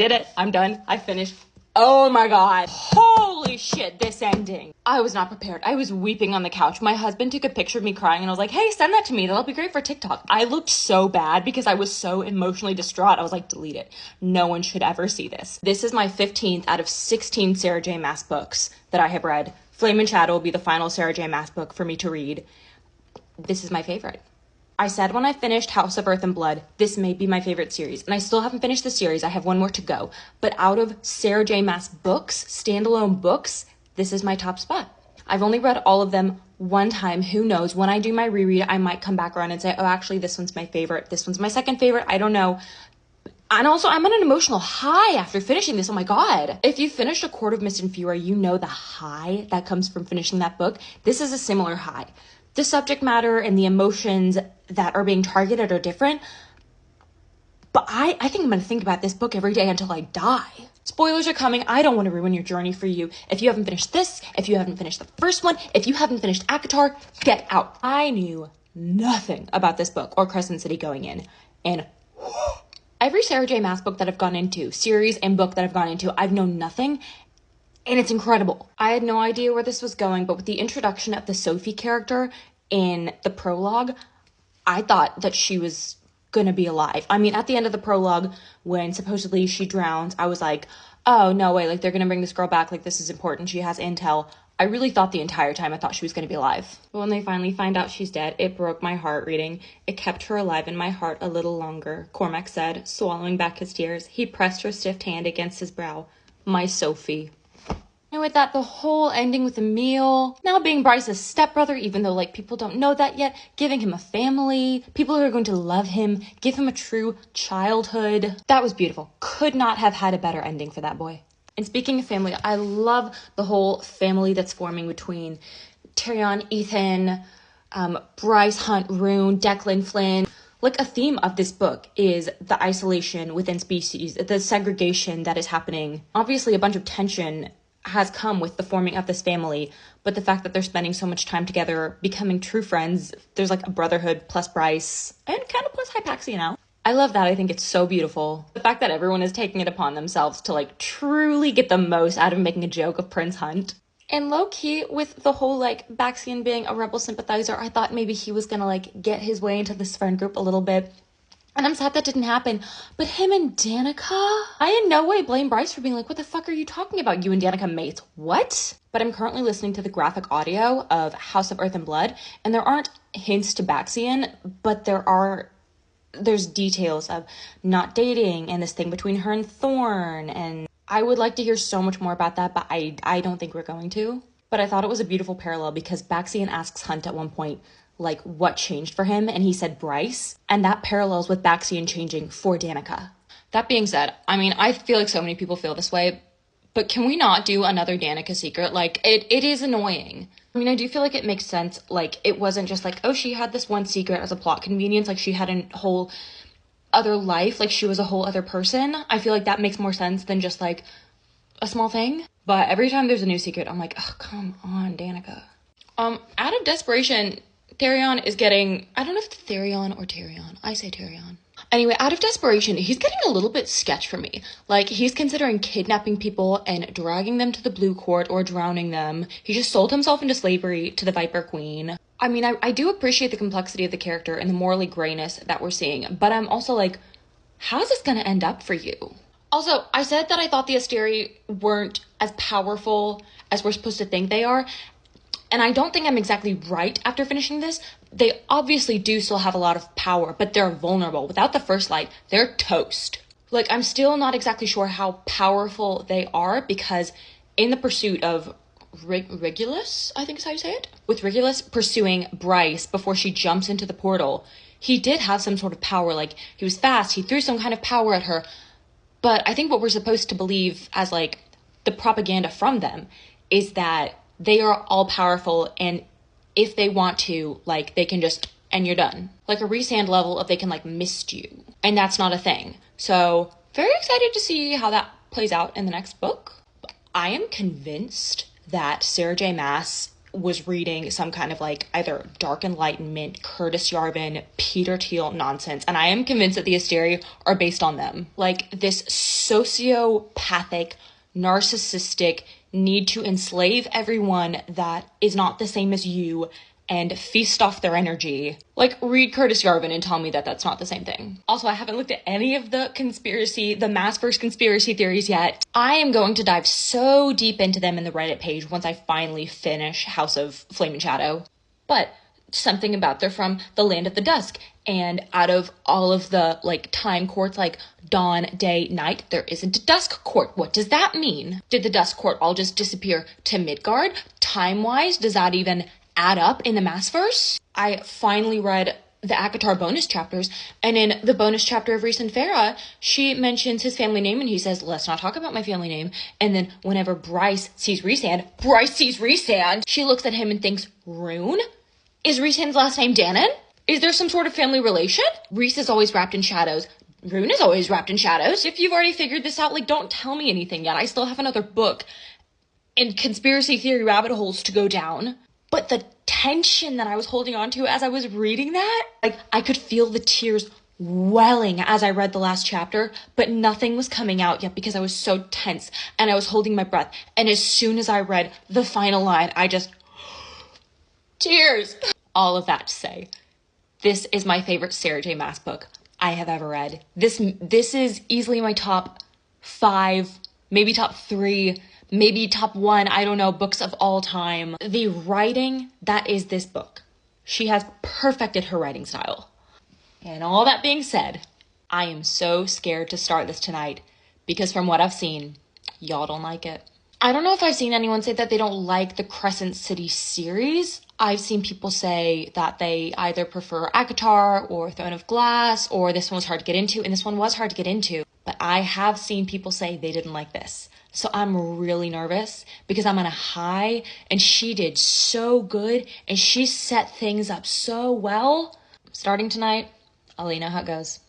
Did it. I'm done. I finished. Oh my god. Holy shit, this ending. I was not prepared. I was weeping on the couch. My husband took a picture of me crying and I was like, hey, send that to me. That'll be great for TikTok. I looked so bad because I was so emotionally distraught. I was like, delete it. No one should ever see this. This is my 15th out of 16 Sarah J. Maas books that I have read. Flame and Shadow will be the final Sarah J. Maas book for me to read. This is my favorite. I said when I finished House of Earth and Blood, this may be my favorite series, and I still haven't finished the series. I have one more to go. But out of Sarah J. Maas books, standalone books, this is my top spot. I've only read all of them one time. Who knows? When I do my reread, I might come back around and say, oh, actually, this one's my favorite. This one's my second favorite. I don't know. And also, I'm on an emotional high after finishing this. Oh my god. If you finished A Court of Mist and Fury, you know the high that comes from finishing that book. This is a similar high. The subject matter and the emotions that are being targeted are different. But I think I'm going to think about this book every day until I die. Spoilers are coming. I don't want to ruin your journey for you. If you haven't finished this, if you haven't finished the first one, if you haven't finished ACOTAR, get out. I knew nothing about this book or Crescent City going in. And every Sarah J. Maas book that I've gone into, series and book that I've gone into, I've known nothing. And it's incredible. I had no idea where this was going, but with the introduction of the Sophie character in the prologue, I thought that she was gonna be alive. I mean, at the end of the prologue, when supposedly she drowns, I was like, oh, no way, like, they're gonna bring this girl back, like, this is important, she has intel. I really thought the entire time I thought she was gonna be alive. But when they finally find out she's dead, it broke my heart reading. It kept her alive in my heart a little longer, Cormac said, swallowing back his tears. He pressed her stiff hand against his brow. My Sophie. And with that, the whole ending with Emil now being Bryce's stepbrother, even though, like, people don't know that yet, giving him a family, people who are going to love him, give him a true childhood. That was beautiful. Could not have had a better ending for that boy. And speaking of family, I love the whole family that's forming between Tyrion, Ethan, Bryce, Hunt, Rune, Declan, Flynn. Like, a theme of this book is the isolation within species, the segregation that is happening. Obviously, a bunch of tension has come with the forming of this family, but the fact that they're spending so much time together, becoming true friends, there's like a brotherhood plus Bryce, and kind of plus Hypaxia now. I love that. I think it's so beautiful. The fact that everyone is taking it upon themselves to, like, truly get the most out of making a joke of Prince Hunt. And low-key, with the whole, like, Baxian being a rebel sympathizer, I thought maybe he was gonna, like, get his way into this friend group a little bit. And I'm sad that didn't happen. But him and Danica? I in no way blame Bryce for being like, what the fuck are you talking about, you and Danica mates? What? But I'm currently listening to the graphic audio of House of Earth and Blood, and there aren't hints to Baxian, but there's details of not dating and this thing between her and Thorne, and I would like to hear so much more about that, but I don't think we're going to. But I thought it was a beautiful parallel because Baxian asks Hunt at one point, like, what changed for him, and he said Bryce, and that parallels with Baxian changing for Danica. That being said, I mean, I feel like so many people feel this way, but can we not do another Danica secret? Like, it is annoying. I mean, I do feel like it makes sense, like, it wasn't just like, oh, she had this one secret as a plot convenience, like, she had a whole other life, like, she was a whole other person. I feel like that makes more sense than just, like, a small thing. But every time there's a new secret, I'm like, oh, come on, Danica. Out of desperation, Therion is getting, I don't know if it's Therion or Tyrion. I say Tyrion. Anyway, out of desperation, he's getting a little bit sketch for me. Like, he's considering kidnapping people and dragging them to the Blue Court or drowning them. He just sold himself into slavery to the Viper Queen. I mean, I do appreciate the complexity of the character and the morally grayness that we're seeing, but I'm also like, how's this gonna end up for you? Also, I said that I thought the Asteri weren't as powerful as we're supposed to think they are, and I don't think I'm exactly right after finishing this. They obviously do still have a lot of power, but they're vulnerable. Without the First Light, they're toast. Like, I'm still not exactly sure how powerful they are, because in the pursuit of Regulus, I think is how you say it? With Regulus pursuing Bryce before she jumps into the portal, he did have some sort of power. Like, he was fast, he threw some kind of power at her. But I think what we're supposed to believe as, like, the propaganda from them is that they are all powerful, and if they want to, like, they can just, and you're done. Like a Resand level of they can, like, mist you. And that's not a thing. So, very excited to see how that plays out in the next book. I am convinced that Sarah J. Maas was reading some kind of like either Dark Enlightenment, Curtis Yarvin, Peter Thiel nonsense, and I am convinced that the Asteri are based on them. Like this sociopathic, narcissistic need to enslave everyone that is not the same as you and feast off their energy. Like, read Curtis Yarvin and tell me that that's not the same thing. Also, I haven't looked at any of the Massverse conspiracy theories yet. I am going to dive so deep into them in the Reddit page once I finally finish House of Flame and Shadow. But something about they're from the land of the dusk, and out of all of the like time courts, like dawn, day, night, there isn't a dusk court. What does that mean? Did the dusk court all just disappear to Midgard? Time-wise, does that even add up in the Massverse? I finally read the Akatar bonus chapters, and in the bonus chapter of Rhys and Farah, she mentions his family name, and he says, let's not talk about my family name. And then whenever Bryce sees Rhysand, she looks at him and thinks, Rune? Is Rhysand's last name Dannon? Is there some sort of family relation? Rhys is always wrapped in shadows. Rune is always wrapped in shadows. If you've already figured this out, like, don't tell me anything yet. I still have another book and conspiracy theory rabbit holes to go down. But the tension that I was holding on to as I was reading that, like, I could feel the tears welling as I read the last chapter, but nothing was coming out yet because I was so tense and I was holding my breath. And as soon as I read the final line, I just, tears. All of that to say, this is my favorite Sarah J. Maas book I have ever read. This is easily my top 5, maybe top 3, maybe top 1, I don't know, books of all time. The writing that is this book. She has perfected her writing style. And all that being said, I am so scared to start this tonight because from what I've seen, y'all don't like it. I don't know if I've seen anyone say that they don't like the Crescent City series. I've seen people say that they either prefer Akatar or Throne of Glass, or this one was hard to get into, and this one was hard to get into. But I have seen people say they didn't like this. So I'm really nervous because I'm on a high, and she did so good, and she set things up so well. Starting tonight, I'll let you know how it goes.